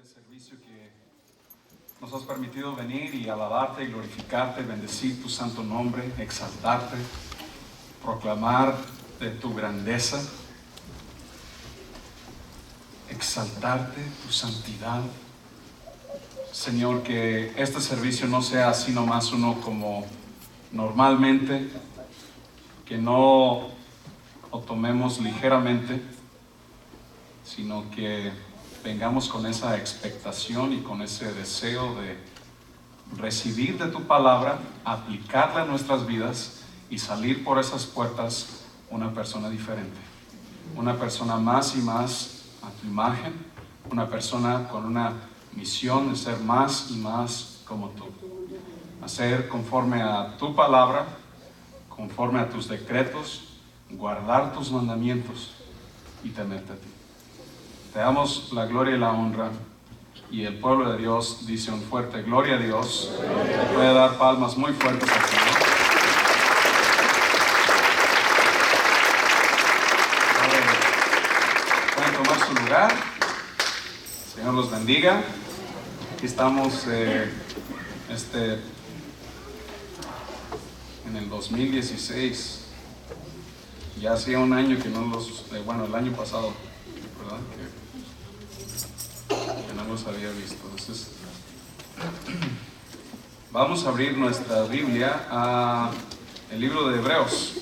este servicio que nos has permitido venir y alabarte y glorificarte, bendecir tu santo nombre, exaltarte, proclamar de tu grandeza, exaltarte, tu santidad. Señor, que este servicio no sea así nomás uno como normalmente, que no lo tomemos ligeramente, sino que vengamos con esa expectación y con ese deseo de recibir de tu palabra, aplicarla a nuestras vidas y salir por esas puertas una persona diferente, una persona más y más a tu imagen, una persona con una misión de ser más y más como tú, hacer conforme a tu palabra, conforme a tus decretos, guardar tus mandamientos y temerte a ti. Te damos la gloria y la honra, y el pueblo de Dios dice un fuerte gloria a Dios. Le puede dar palmas muy fuertes al Señor. Pueden tomar su lugar. El Señor los bendiga. Aquí estamos en el 2016. Ya hacía un año que no los, el año pasado, ¿verdad? Que no los había visto. Entonces, vamos a abrir nuestra Biblia a el libro de Hebreos.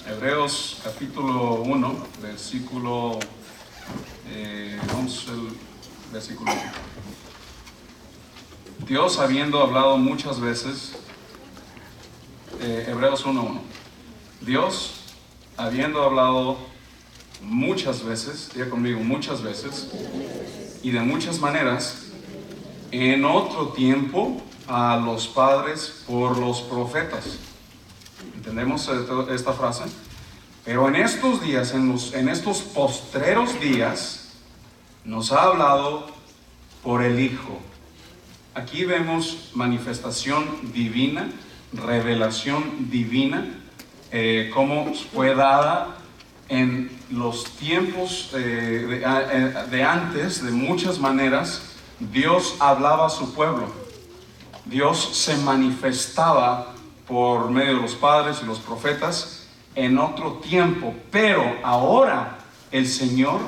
Hebreos capítulo 1, versículo, vamos al versículo 1. Dios, habiendo hablado muchas veces, Hebreos 1:1. Dios, habiendo hablado muchas veces, diga conmigo, muchas veces, y de muchas maneras, en otro tiempo a los padres por los profetas. ¿Entendemos esta frase? Pero en estos días, en estos postreros días, nos ha hablado por el Hijo. Aquí vemos manifestación divina, revelación divina, cómo fue dada en los tiempos de antes. De muchas maneras Dios hablaba a su pueblo. Dios se manifestaba por medio de los padres y los profetas en otro tiempo, pero ahora el Señor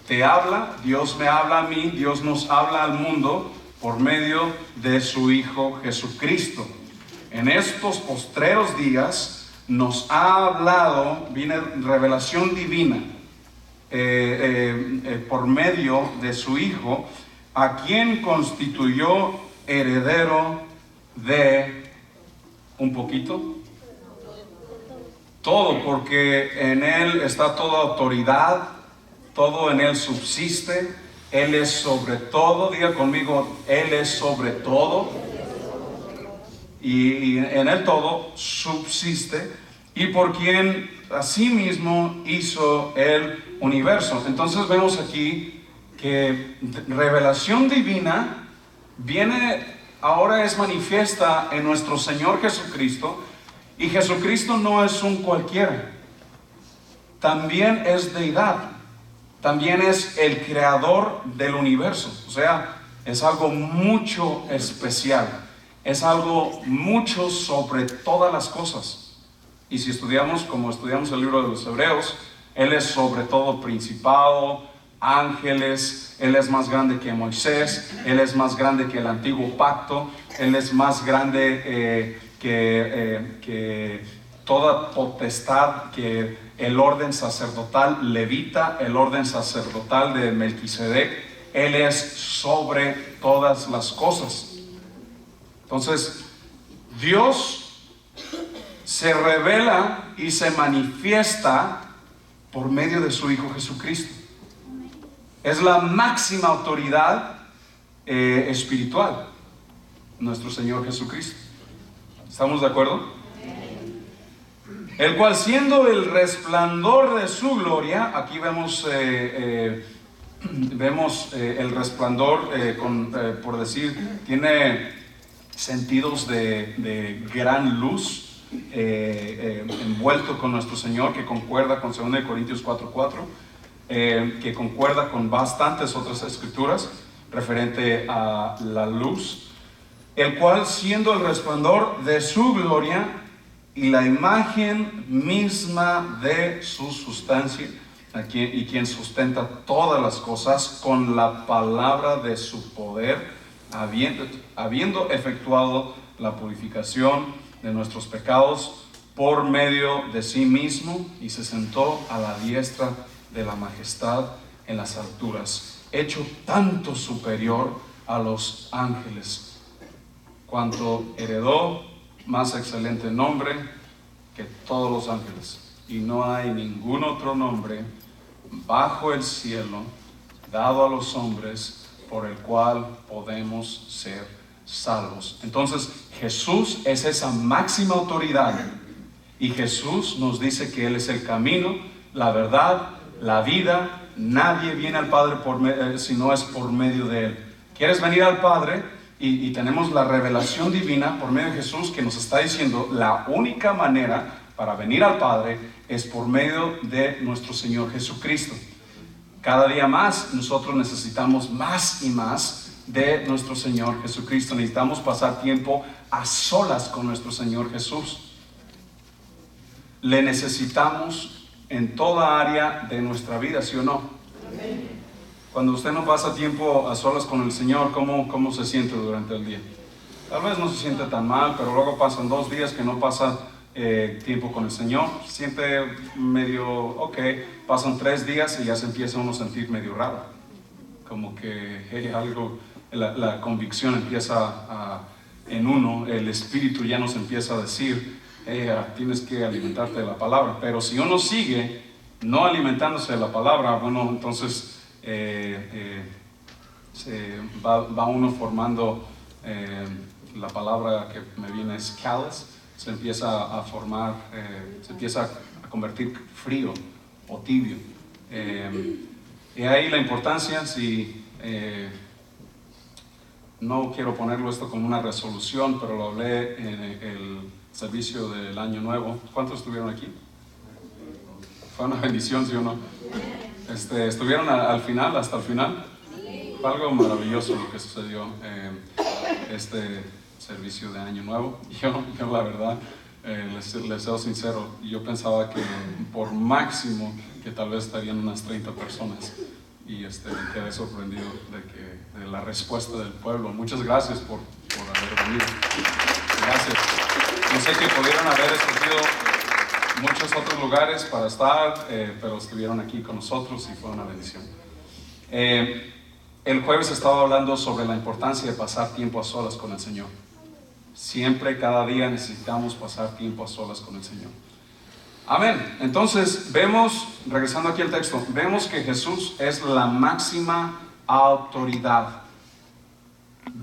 te habla, Dios me habla a mí, Dios nos habla al mundo por medio de su Hijo Jesucristo. En estos postreros días nos ha hablado, viene revelación divina por medio de su Hijo, a quien constituyó heredero de un poquito, todo, porque en Él está toda autoridad, todo en Él subsiste, Él es sobre todo, diga conmigo, Él es sobre todo. Y en Él todo subsiste, y por quien asimismo hizo el universo. Entonces vemos aquí que revelación divina ahora es manifiesta en nuestro Señor Jesucristo, y Jesucristo no es un cualquiera, también es deidad, también es el creador del universo, o sea, es algo mucho especial. Es algo mucho sobre todas las cosas. Y si estudiamos, como estudiamos el libro de los Hebreos, Él es sobre todo principado, ángeles, Él es más grande que Moisés, Él es más grande que el antiguo pacto, Él es más grande que toda potestad, que el orden sacerdotal levita, el orden sacerdotal de Melquisedec. Él es sobre todas las cosas. Entonces, Dios se revela y se manifiesta por medio de su Hijo Jesucristo. Es la máxima autoridad espiritual, nuestro Señor Jesucristo. ¿Estamos de acuerdo? El cual, siendo el resplandor de su gloria, aquí vemos el resplandor, por decir, tiene sentidos de gran luz, envuelto con nuestro Señor, que concuerda con 2 Corintios 4:4. que concuerda con bastantes otras escrituras referente a la luz, el cual siendo el resplandor de su gloria y la imagen misma de su sustancia, y quien sustenta todas las cosas con la palabra de su poder, habiendo efectuado la purificación de nuestros pecados por medio de sí mismo, y se sentó a la diestra de la majestad en las alturas, hecho tanto superior a los ángeles, cuanto heredó más excelente nombre que todos los ángeles, y no hay ningún otro nombre bajo el cielo dado a los hombres por el cual podemos ser salvos. Entonces Jesús es esa máxima autoridad, y Jesús nos dice que Él es el camino, la verdad, la vida. Nadie viene al Padre si no es por medio de Él. ¿Quieres venir al Padre? Y tenemos la revelación divina por medio de Jesús, que nos está diciendo la única manera para venir al Padre es por medio de nuestro Señor Jesucristo. Cada día más nosotros necesitamos más y más de nuestro Señor Jesucristo. Necesitamos pasar tiempo a solas con nuestro Señor Jesús. Le necesitamos en toda área de nuestra vida, ¿sí o no? Amén. Cuando usted no pasa tiempo a solas con el Señor, ¿cómo se siente durante el día? Tal vez no se siente tan mal, pero luego pasan 2 días que no pasa tiempo con el Señor, se siente medio ok. Pasan 3 días y ya se empieza uno a sentir medio raro, como que algo, la convicción empieza en uno, el espíritu ya nos empieza a decir, tienes que alimentarte de la palabra. Pero si uno sigue no alimentándose de la palabra, bueno, entonces va uno formando, la palabra que me viene es callous, se empieza a formar, se empieza a convertir frío o tibio. Y ahí la importancia, si no quiero ponerlo esto como una resolución, pero lo hablé en el servicio del Año Nuevo. ¿Cuántos estuvieron aquí? Fue una bendición, ¿sí o no? ¿Estuvieron al final, hasta el final? Fue algo maravilloso lo que sucedió este servicio de Año Nuevo. Yo la verdad, les soy sincero, yo pensaba que por máximo que tal vez estarían unas 30 personas, y me quedé sorprendido de la respuesta del pueblo. Muchas gracias por haber venido. Gracias. Yo sé que pudieron haber escogido muchos otros lugares para estar, pero estuvieron aquí con nosotros y fue una bendición. El jueves estaba hablando sobre la importancia de pasar tiempo a solas con el Señor. Siempre, cada día necesitamos pasar tiempo a solas con el Señor. Amén. Entonces vemos, regresando aquí al texto, vemos que Jesús es la máxima autoridad,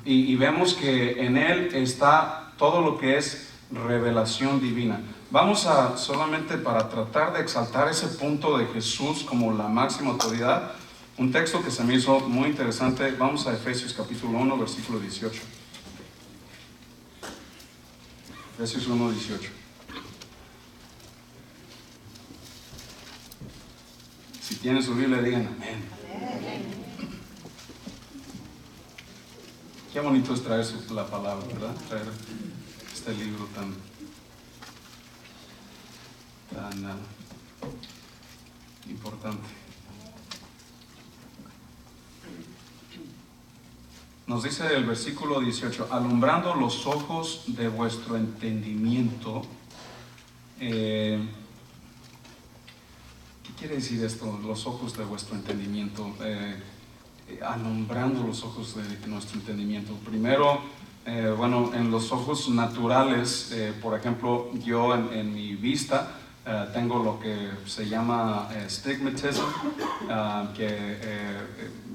y vemos que en Él está todo lo que es revelación divina. Vamos a, solamente para tratar de exaltar ese punto de Jesús como la máxima autoridad, un texto que se me hizo muy interesante. Vamos a Efesios capítulo 1, versículo 18. Efesios 1, 18. Si tienen su Biblia, digan amén. Qué bonito es traer la palabra, ¿verdad? Traer este libro tan importante. Nos dice el versículo 18, alumbrando los ojos de vuestro entendimiento. ¿Qué quiere decir esto? Los ojos de vuestro entendimiento. Alumbrando los ojos de nuestro entendimiento. Primero, bueno, en los ojos naturales, por ejemplo, yo en mi vista tengo lo que se llama astigmatism, que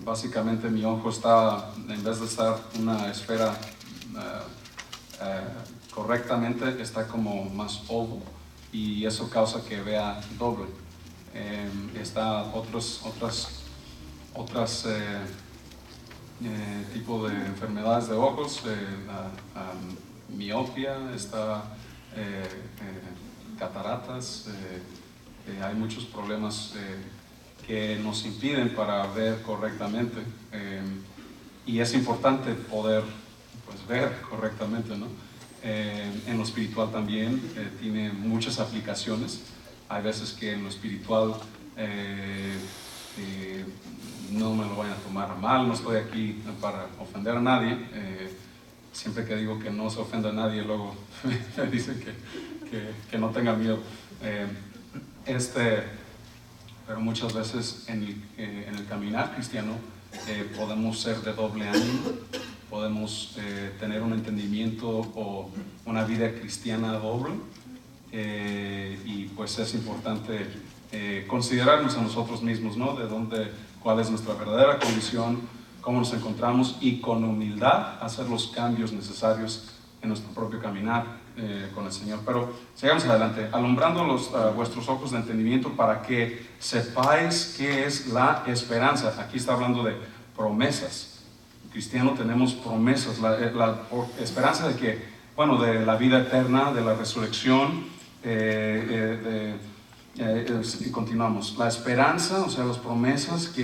básicamente mi ojo está, en vez de estar una esfera correctamente, está como más oval, y eso causa que vea doble. Está otras tipos de enfermedades de ojos, miopia, está cataratas, hay muchos problemas que nos impiden para ver correctamente. Y es importante poder pues, ver correctamente, ¿no? En lo espiritual también tiene muchas aplicaciones. Hay veces que en lo espiritual no me lo vayan a tomar mal, no estoy aquí para ofender a nadie. Siempre que digo que no se ofenda a nadie, luego me dicen que no tenga miedo. Pero muchas veces en el caminar cristiano podemos ser de doble ánimo, podemos tener un entendimiento o una vida cristiana doble, y pues es importante considerarnos a nosotros mismos, ¿no? Cuál es nuestra verdadera condición, cómo nos encontramos, y con humildad hacer los cambios necesarios en nuestro propio caminar con el Señor. Pero sigamos adelante, alumbrando vuestros ojos de entendimiento para que sepáis qué es la esperanza. Aquí está hablando de promesas. En cristiano tenemos promesas, la esperanza de que, bueno, de la vida eterna, de la resurrección, y continuamos. La esperanza, o sea, las promesas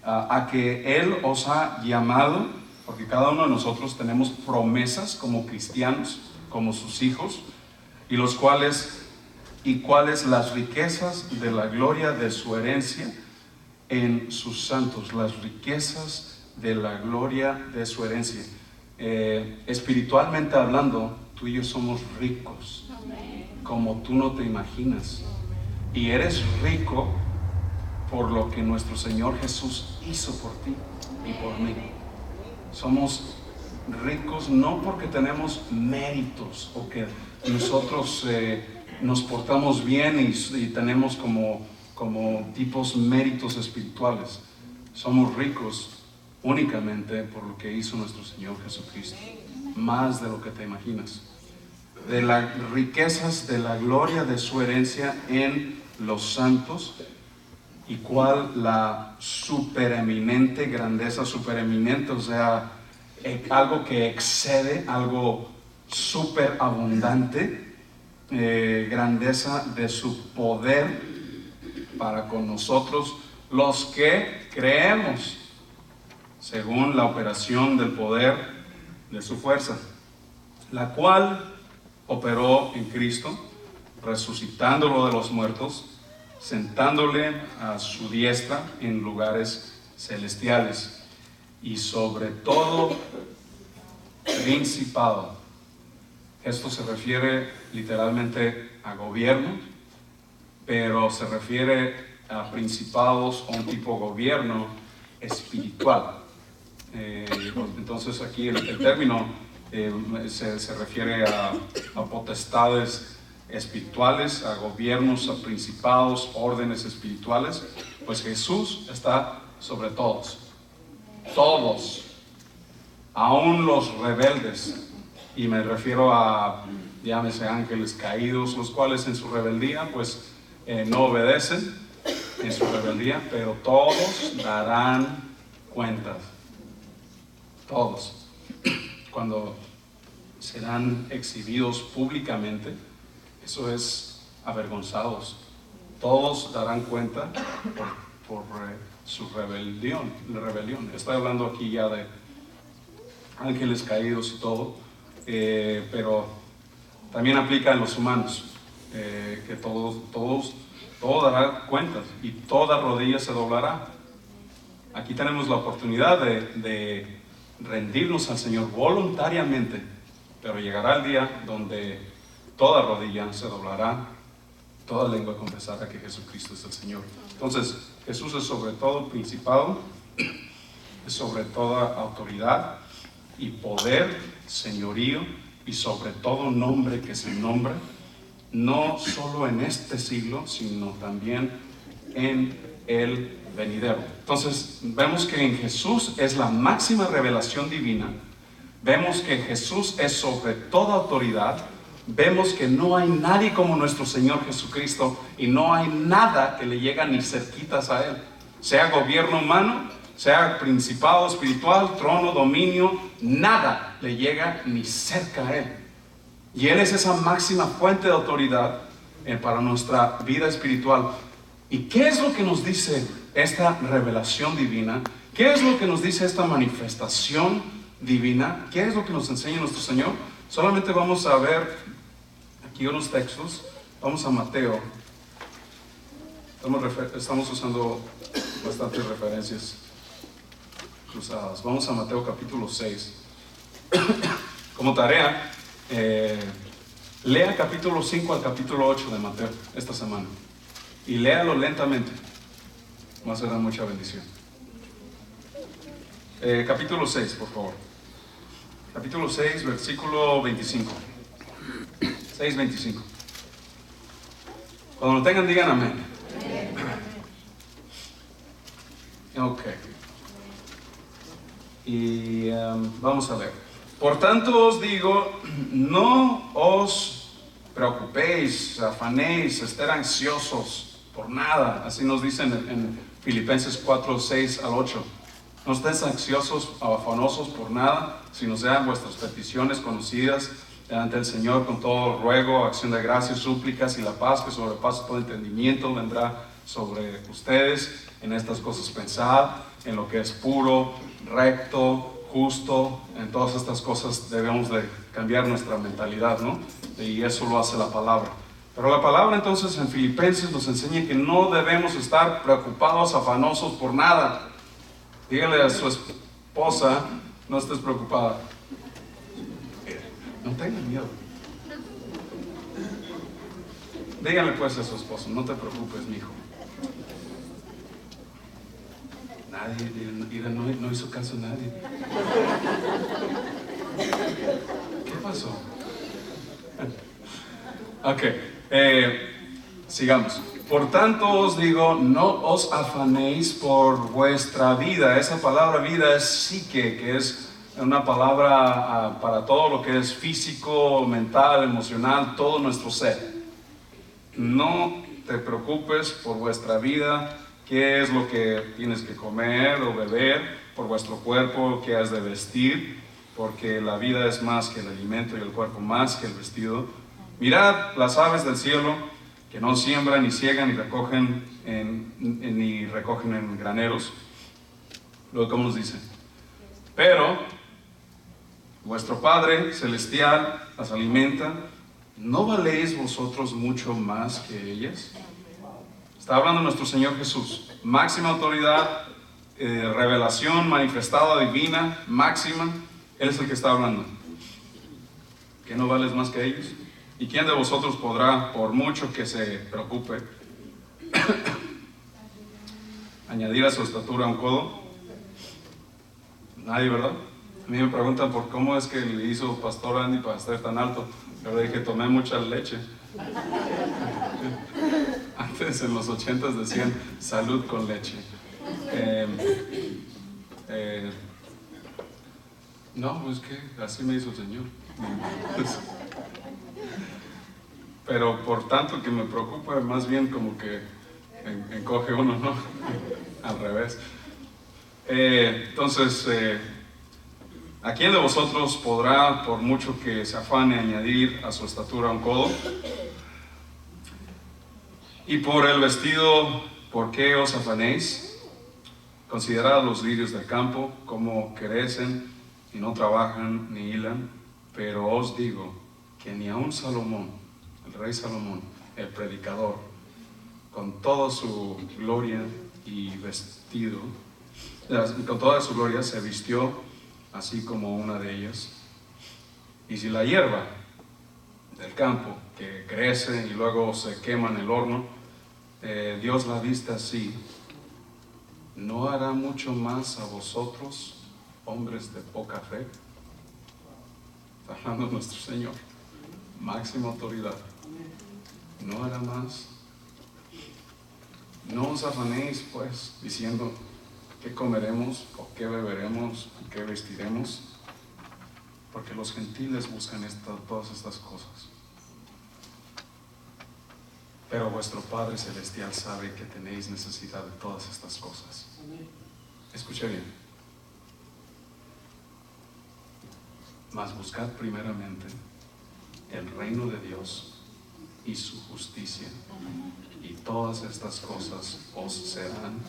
a que Él os ha llamado, porque cada uno de nosotros tenemos promesas como cristianos, como sus hijos, y cuáles las riquezas de la gloria de su herencia en sus santos, las riquezas de la gloria de su herencia. Espiritualmente hablando, tú y yo somos ricos, como tú no te imaginas, y eres rico por lo que nuestro Señor Jesús hizo por ti y por mí. Somos ricos no porque tenemos méritos o que nosotros nos portamos bien y tenemos como tipos méritos espirituales. Somos ricos únicamente por lo que hizo nuestro Señor Jesucristo, más de lo que te imaginas, de las riquezas de la gloria de su herencia en los santos. ¿Y cuál la supereminente grandeza? Supereminente, o sea, algo que excede, algo superabundante, grandeza de su poder para con nosotros los que creemos, según la operación del poder de su fuerza, la cual operó en Cristo, resucitándolo de los muertos, sentándole a su diestra en lugares celestiales, y sobre todo principado. Esto se refiere literalmente a gobierno, pero se refiere a principados o un tipo de gobierno espiritual. Entonces aquí el término se refiere a potestades espirituales, a gobiernos, a principados, órdenes espirituales. Pues Jesús está sobre todos, aún los rebeldes, y me refiero a, llámese, ángeles caídos, los cuales en su rebeldía pues no obedecen en su rebeldía, pero todos darán cuentas, todos, cuando serán exhibidos públicamente. Eso es avergonzados. Todos darán cuenta por su rebelión. Estoy hablando aquí ya de ángeles caídos y todo, pero también aplica en los humanos, que todos darán cuentas y toda rodilla se doblará. Aquí tenemos la oportunidad de rendirnos al Señor voluntariamente, pero llegará el día donde toda rodilla se doblará, toda lengua confesará que Jesucristo es el Señor. Entonces, Jesús es sobre todo principado, es sobre toda autoridad y poder, señorío, y sobre todo nombre que se nombra, no solo en este siglo, sino también en el venidero. Entonces, vemos que en Jesús es la máxima revelación divina, vemos que Jesús es sobre toda autoridad, vemos que no hay nadie como nuestro Señor Jesucristo, y no hay nada que le llega ni cerquitas a Él, sea gobierno humano, sea principado espiritual, trono, dominio, nada le llega ni cerca a Él. Y Él es esa máxima fuente de autoridad para nuestra vida espiritual. ¿Y qué es lo que nos dice esta revelación divina? ¿Qué es lo que nos dice esta manifestación divina? ¿Qué es lo que nos enseña nuestro Señor? Solamente vamos a ver aquí unos textos. Vamos a Mateo. Estamos usando bastantes referencias cruzadas. Vamos a Mateo capítulo 6. Como tarea, lea capítulo 5 al capítulo 8 de Mateo esta semana. Y léalo lentamente. Va a ser de mucha bendición. Capítulo 6, por favor. Capítulo 6, versículo 25. 6:25. Cuando lo tengan, digan amén. Ok. Y vamos a ver. Por tanto os digo, no os preocupéis, afanéis, estén ansiosos por nada. Así nos dicen en Filipenses 4, 6 al 8. No estéis ansiosos o afanosos por nada, sino sean vuestras peticiones conocidas delante del Señor con todo ruego, acción de gracias, súplicas, y la paz que sobrepasa todo entendimiento vendrá sobre ustedes. En estas cosas pensad, en lo que es puro, recto, justo. En todas estas cosas debemos de cambiar nuestra mentalidad, ¿no? Y eso lo hace la palabra. Pero la palabra entonces en Filipenses nos enseña que no debemos estar preocupados, afanosos por nada. Dígale a su esposa, no estés preocupada. No tenga miedo. Díganle pues a su esposo, no te preocupes, mi hijo. Nadie, no hizo caso a nadie. ¿Qué pasó? Ok, sigamos. Por tanto os digo, no os afanéis por vuestra vida. Esa palabra vida es psique, que es una palabra para todo lo que es físico, mental, emocional, todo nuestro ser. No te preocupes por vuestra vida, qué es lo que tienes que comer o beber, por vuestro cuerpo, qué has de vestir, porque la vida es más que el alimento y el cuerpo más que el vestido. Mirad las aves del cielo, que no siembran, ni ciegan, ni recogen en graneros. Luego, ¿cómo nos dice? Pero vuestro Padre Celestial las alimenta. ¿No valéis vosotros mucho más que ellas? Está hablando nuestro Señor Jesús. Máxima autoridad, revelación manifestada divina, máxima. Él es el que está hablando. ¿Que no vales más que ellos? ¿Y quién de vosotros podrá, por mucho que se preocupe, añadir a su estatura un codo? Nadie, ¿verdad? A mí me preguntan por cómo es que le hizo Pastor Andy para estar tan alto. Yo le dije, tomé mucha leche. Antes en los 80s decían salud con leche. No, pues que así me hizo el Señor. Pero por tanto que me preocupa, más bien como que encoge uno, ¿no? Al revés. Entonces, ¿a quién de vosotros podrá, por mucho que se afane, añadir a su estatura un codo? Y por el vestido, ¿por qué os afanéis? Considerad los lirios del campo, cómo crecen y no trabajan ni hilan, pero os digo que ni aun Salomón, el rey Salomón, el predicador, con toda su gloria y vestido, con toda su gloria se vistió así como una de ellas. Y si la hierba del campo que crece y luego se quema en el horno, Dios la viste así, ¿no hará mucho más a vosotros, hombres de poca fe? Está hablando nuestro Señor, máxima autoridad. ¿No hará más? No os afanéis pues diciendo qué comeremos o qué beberemos o qué vestiremos, porque los gentiles buscan todas estas cosas. Pero vuestro Padre Celestial sabe que tenéis necesidad de todas estas cosas. Escuche bien. Mas buscad primeramente el reino de Dios y su justicia, y todas estas cosas os serán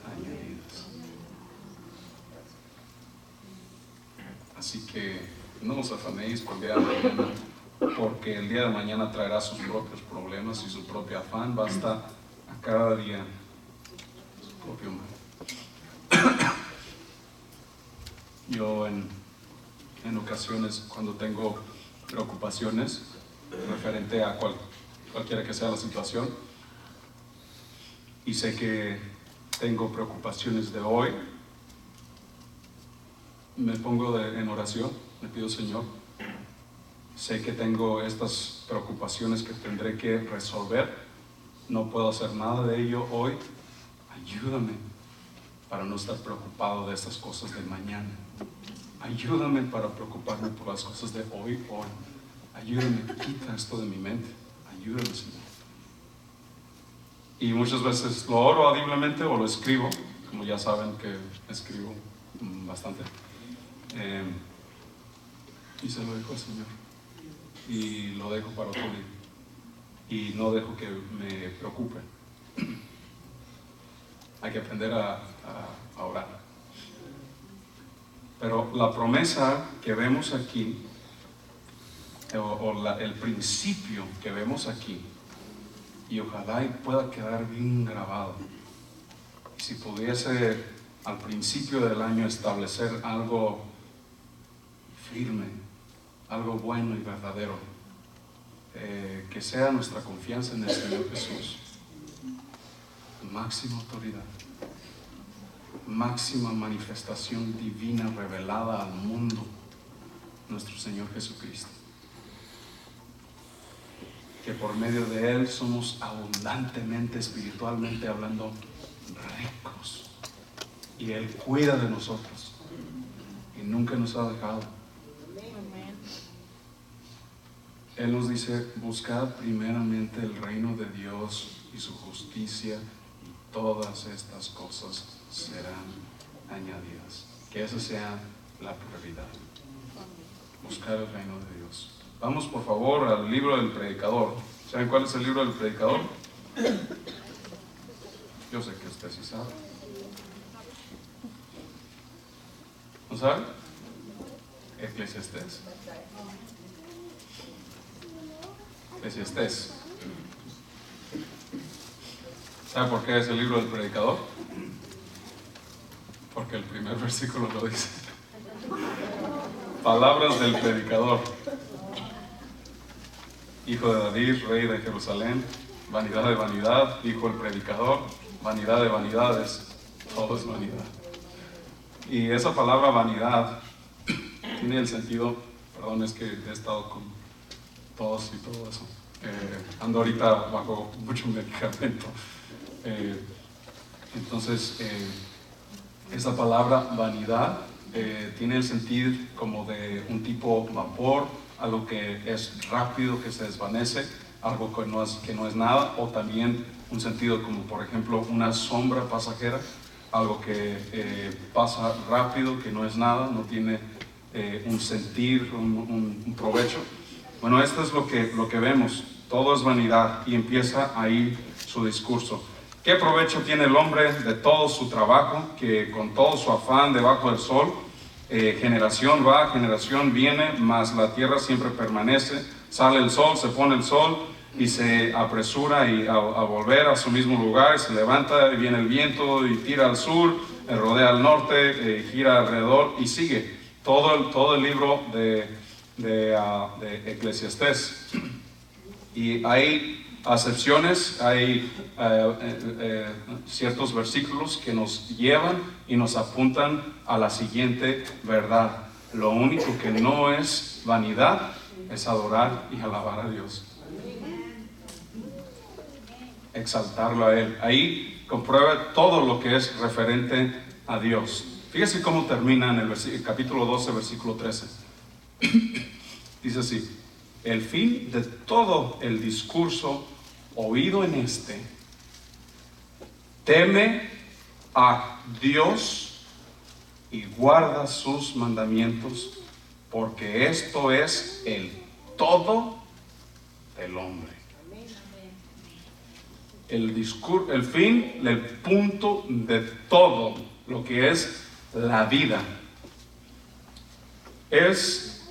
añadidas. Así que no os afanéis por el día de mañana, porque el día de mañana traerá sus propios problemas y su propio afán. Basta a cada día su propio mal. Yo en ocasiones, cuando tengo preocupaciones referente a cualquiera que sea la situación, y sé que tengo preocupaciones de hoy, me pongo en oración, le pido: Señor, sé que tengo estas preocupaciones que tendré que resolver, no puedo hacer nada de ello hoy, ayúdame para no estar preocupado de estas cosas de mañana, ayúdame para preocuparme por las cosas de hoy, ayúdame, quita esto de mi mente, ayúdame, Señor. Y muchas veces lo oro audiblemente o lo escribo, como ya saben que escribo bastante, y se lo dejo al Señor y lo dejo para otro día y no dejo que me preocupe. Hay que aprender a orar. Pero la promesa que vemos aquí, el principio que vemos aquí, y ojalá y pueda quedar bien grabado, si pudiese al principio del año establecer algo firme, algo bueno y verdadero, que sea nuestra confianza en el Señor Jesús, máxima autoridad, máxima manifestación divina revelada al mundo, nuestro Señor Jesucristo, que por medio de Él somos abundantemente, espiritualmente hablando, ricos, y Él cuida de nosotros y nunca nos ha dejado. Él nos dice: buscad primeramente el reino de Dios y su justicia, y todas estas cosas serán añadidas. Que esa sea la prioridad, buscar el reino de Dios. Vamos por favor al libro del Predicador. ¿Saben cuál es el libro del Predicador? Yo sé que usted sí sabe. ¿No sabe? Eclesiastés. Eclesiastés. ¿Sabe por qué es el libro del Predicador? Porque el primer versículo lo dice. Palabras del Predicador. Hijo de David, rey de Jerusalén, vanidad de vanidad, dijo el Predicador, vanidad de vanidades, todo es vanidad. Y esa palabra vanidad tiene el sentido, perdón, es que he estado con tos y todo eso, ando ahorita bajo mucho medicamento, entonces esa palabra vanidad tiene el sentido como de un tipo vapor, algo que es rápido, que se desvanece, algo que no es nada, o también un sentido como por ejemplo una sombra pasajera, algo que pasa rápido, que no es nada, no tiene un sentir, un provecho. Bueno, esto es lo que vemos, todo es vanidad, y empieza ahí su discurso. ¿Qué provecho tiene el hombre de todo su trabajo, que con todo su afán debajo del sol, generación va, generación viene, mas la tierra siempre permanece? Sale el sol, se pone el sol y se apresura a volver a su mismo lugar, y se levanta y viene el viento y tira al sur, rodea al norte, gira alrededor y sigue. Todo el libro de Eclesiastés. Y hay acepciones, hay ciertos versículos que nos llevan y nos apuntan a la siguiente verdad: lo único que no es vanidad es adorar y alabar a Dios, exaltarlo a Él. Ahí comprueba todo lo que es referente a Dios. Fíjese cómo termina en el capítulo 12, versículo 13. Dice así: el fin de todo el discurso oído en este, teme a Dios y guarda sus mandamientos, porque esto es el todo del hombre. El fin, el punto de todo lo que es la vida es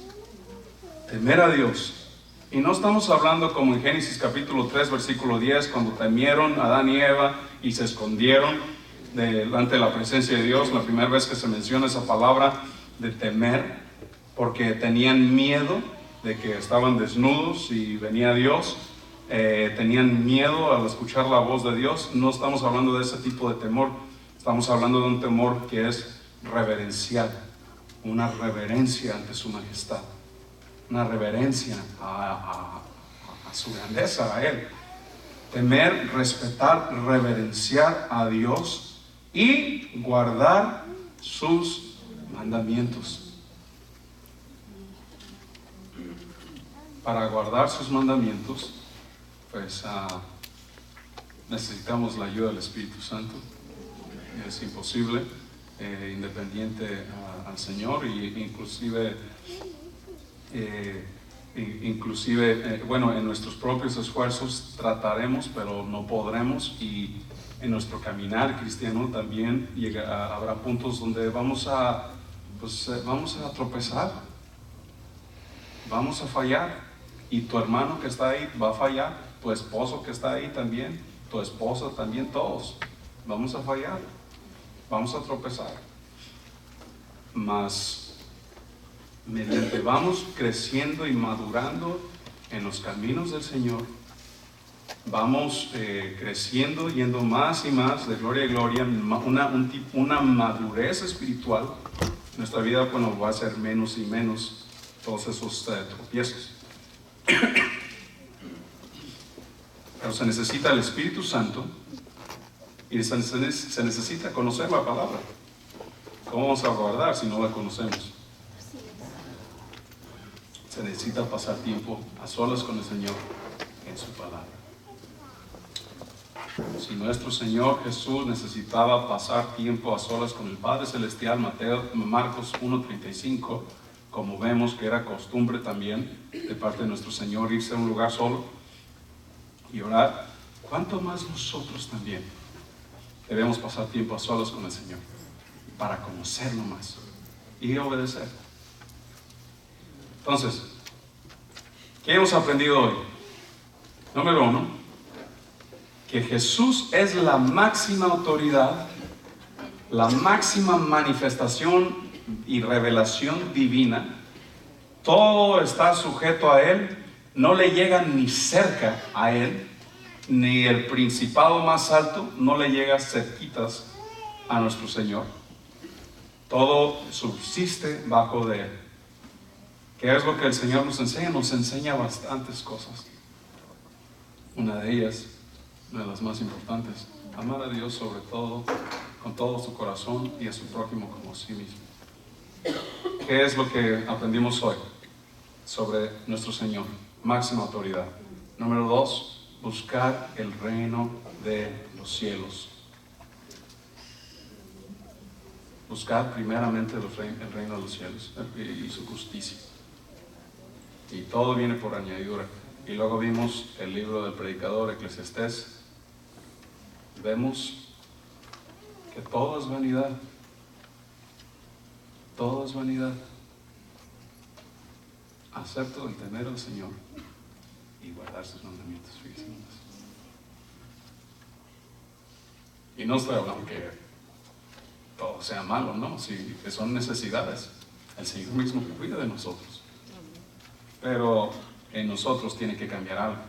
temer a Dios. Y no estamos hablando como en Génesis capítulo 3 versículo 10, cuando temieron a Adán y Eva y se escondieron delante de la presencia de Dios. La primera vez que se menciona esa palabra de temer, porque tenían miedo de que estaban desnudos y venía Dios. Tenían miedo al escuchar la voz de Dios. No estamos hablando de ese tipo de temor, estamos hablando de un temor que es reverencial, una reverencia ante su majestad, una reverencia a su grandeza, a Él. Temer, respetar, reverenciar a Dios y guardar sus mandamientos. Para guardar sus mandamientos, pues necesitamos la ayuda del Espíritu Santo. Es imposible, independiente al Señor, y inclusive, bueno, en nuestros propios esfuerzos trataremos, pero no podremos, y en nuestro caminar cristiano también habrá puntos donde vamos a tropezar, vamos a fallar, y tu hermano que está ahí va a fallar, tu esposo que está ahí también, tu esposa también, todos vamos a fallar, vamos a tropezar. Mas mediante vamos creciendo y madurando en los caminos del Señor, vamos creciendo, yendo más y más de gloria en gloria, una madurez espiritual. Nuestra vida, bueno, va a ser menos y menos todos esos tropiezos. Pero se necesita el Espíritu Santo y se necesita conocer la palabra. ¿Cómo vamos a guardar si no la conocemos? Se necesita pasar tiempo a solas con el Señor en su palabra. Si nuestro Señor Jesús necesitaba pasar tiempo a solas con el Padre Celestial, Marcos 1:35, como vemos que era costumbre también de parte de nuestro Señor irse a un lugar solo y orar, ¿cuánto más nosotros también debemos pasar tiempo a solas con el Señor para conocerlo más y obedecer? Entonces, ¿qué hemos aprendido hoy? Número 1, que Jesús es la máxima autoridad, la máxima manifestación y revelación divina. Todo está sujeto a Él, no le llega ni cerca a Él, ni el principado más alto no le llega cerquitas a nuestro Señor. Todo subsiste bajo de Él. ¿Qué es lo que el Señor nos enseña? Nos enseña bastantes cosas. Una de ellas, una de las más importantes, amar a Dios sobre todo, con todo su corazón, y a su prójimo como a sí mismo. ¿Qué es lo que aprendimos hoy sobre nuestro Señor? Máxima autoridad. Número 2, buscar el reino de los cielos. Buscar primeramente el reino de los cielos y su justicia. Y todo viene por añadidura. Y luego vimos el libro del predicador Eclesiastés. Vemos que todo es vanidad. Todo es vanidad. Acepto el temer al Señor y guardar sus mandamientos. Y no estoy hablando que todo sea malo, no, sí, que son necesidades. El Señor mismo cuida de nosotros. Pero en nosotros tiene que cambiar algo.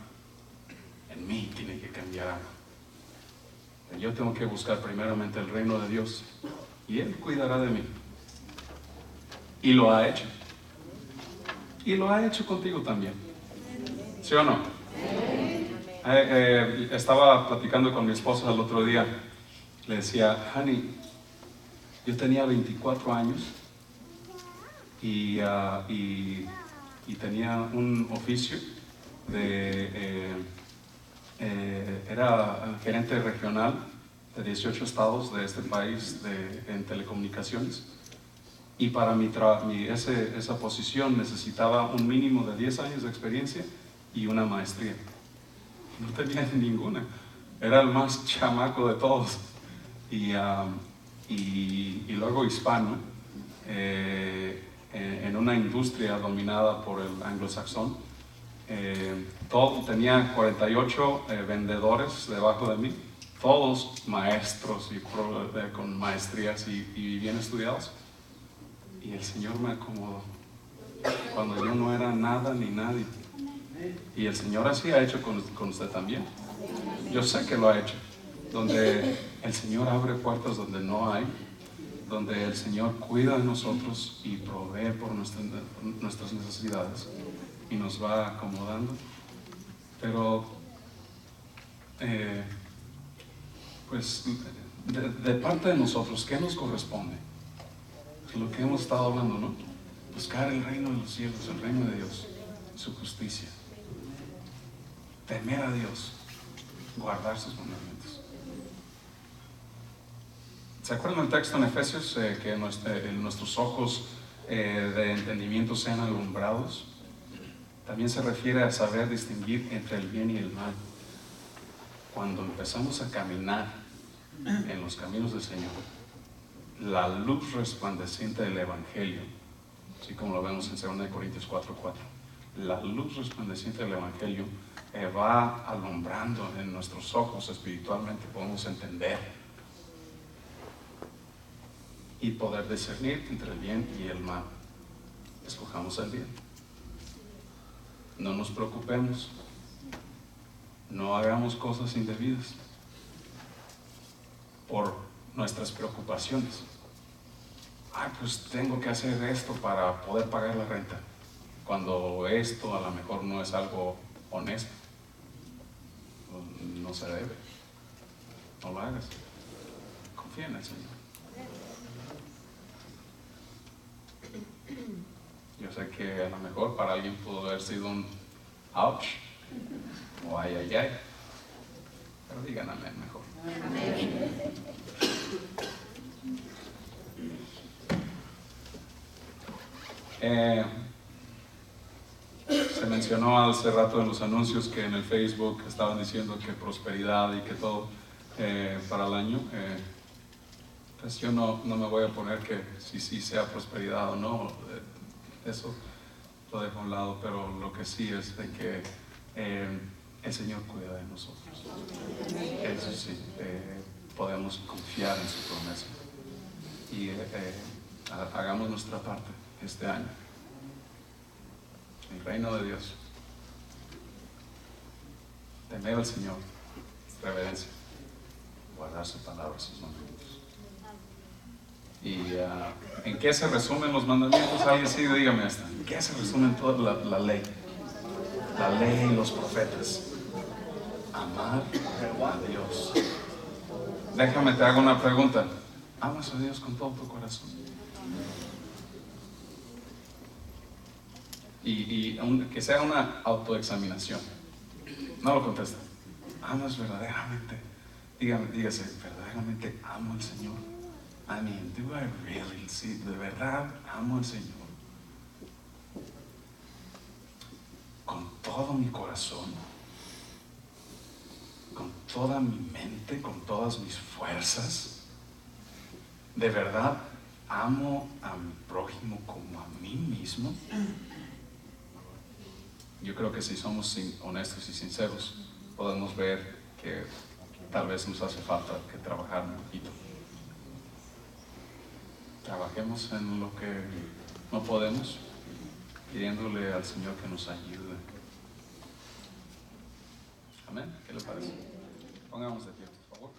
En mí tiene que cambiar algo. Yo tengo que buscar primeramente el reino de Dios y Él cuidará de mí. Y lo ha hecho. Y lo ha hecho contigo también. ¿Sí o no? Estaba platicando con mi esposa el otro día. Le decía, honey, yo tenía 24 años y tenía un oficio era gerente regional de 18 estados de este país en telecomunicaciones. Y para esa posición necesitaba un mínimo de 10 años de experiencia y una maestría. No tenía ninguna. Era el más chamaco de todos. Y luego hispano, en una industria dominada por el anglosajón. Tenía 48 vendedores debajo de mí, todos maestros y con maestrías y bien estudiados. Y el Señor me acomodó cuando yo no era nada ni nadie. Y el Señor así ha hecho con usted también. Yo sé que lo ha hecho. Donde el Señor abre puertas donde no hay, donde el Señor cuida de nosotros y provee por nuestras necesidades y nos va acomodando. Pero pues de parte de nosotros, ¿qué nos corresponde? Lo que hemos estado hablando, ¿no? Buscar el reino de los cielos, el reino de Dios, su justicia, temer a Dios, guardar sus mandamientos. ¿Se acuerdan del texto en Efesios que nuestros ojos de entendimiento sean alumbrados? También se refiere a saber distinguir entre el bien y el mal. Cuando empezamos a caminar en los caminos del Señor, la luz resplandeciente del Evangelio, así como lo vemos en 2 Corintios 4:4, la luz resplandeciente del Evangelio va alumbrando en nuestros ojos espiritualmente, podemos entender y poder discernir entre el bien y el mal. Escojamos el bien. No nos preocupemos, no hagamos cosas indebidas por nuestras preocupaciones. Pues tengo que hacer esto para poder pagar la renta, cuando esto a lo mejor no es algo honesto. No se debe, no lo hagas, confía en el Señor. Yo sé que a lo mejor para alguien pudo haber sido un ouch o ay, ay, ay, pero digan amén mejor. Se mencionó hace rato en los anuncios que en el Facebook estaban diciendo que prosperidad y que todo para el año. Pues yo no me voy a poner que si sea prosperidad o no, eso lo dejo a un lado, pero lo que sí es de que el Señor cuida de nosotros. Eso sí, podemos confiar en su promesa y hagamos nuestra parte este año. El reino de Dios, temer al Señor, reverencia, guardar su palabra, sus mandamientos. ¿Y en qué se resumen los mandamientos? Alguien sí, dígame esta. ¿En qué se resumen toda la ley? La ley y los profetas. Amar a Dios. Déjame te hago una pregunta. ¿Amas a Dios con todo tu corazón? Y que sea una autoexaminación. No lo contesta. ¿Amas verdaderamente? Dígase, ¿verdaderamente amo al Señor? I mean, do I really see? ¿De verdad amo al Señor? Con todo mi corazón, con toda mi mente, con todas mis fuerzas. ¿De verdad amo a mi prójimo como a mí mismo? Yo creo que si somos honestos y sinceros, podemos ver que tal vez nos hace falta que trabajar un poquito. Trabajemos en lo que no podemos, pidiéndole al Señor que nos ayude. Amén. ¿Qué le parece? Pongamos de pie, por favor.